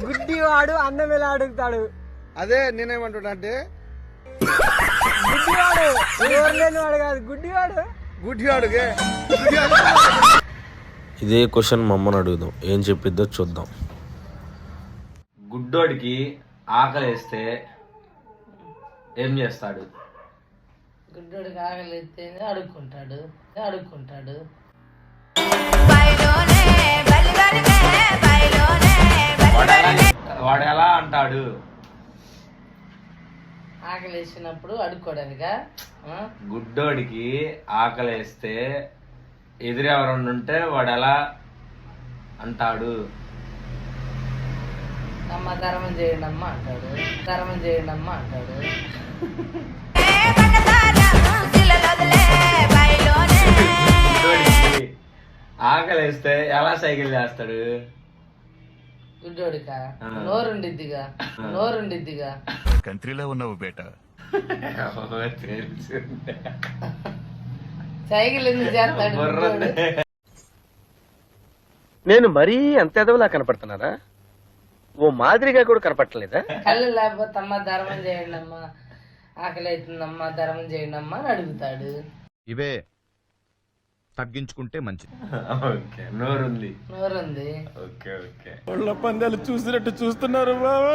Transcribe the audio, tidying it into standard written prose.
గుడ్డివాడు అన్నం ఎలా అడుగుతాడు? అదే నేనేమంటున్నా అంటే గుడ్డివాడు ఎవరు లేని వాడు కాదు, గుడ్డివాడు. గుడ్డివాడుగే. ఇదే క్వశ్చన్ మా అమ్మని అడుగుదాం, ఏం చెప్పిద్దో చూద్దాం. గుడ్డోడికి ఆకలి వేస్తే ఏం చేస్తాడు? గుడ్డోడికి ఆకలి వేస్తే అడుక్కుంటాడు. వాడు ఎలా అంటాడు? ఆకలి వేసినప్పుడు అడుక్కోడానికా? గుడ్డోడికి ఆకలి వేస్తే ఎదురెవరన్నా ఉంటే వాడు ఎలా అంటాడు? అమ్మ ధర్మం చేయండి అమ్మ అంటాడు. గుడ్డోడికి ఆకలి వేస్తే ఎలా సైకిల్ చేస్తాడు? గుడ్డోడికా? నోరుండిద్దిగా. కంట్రీలో ఉన్నావు బేటా. సైకిల్ ఎందుకు చేస్తాడు? నేను మరీ అంత ఎదవలా కనపడుతున్నారా? ఓ మాదిరిగా కూడా కనపడలేదా? కళ్ళు లేకపోతే అమ్మ ధర్మం చేయండి అమ్మ, ఆకలి అవుతుందమ్మా ధర్మం చేయండి అమ్మ అని అడుగుతాడు. ఇవే తగ్గించుకుంటే మంచిది. నోరుంది. నోరుంది. ఓకే. పందాలు చూసినట్టు చూస్తున్నారు బావా.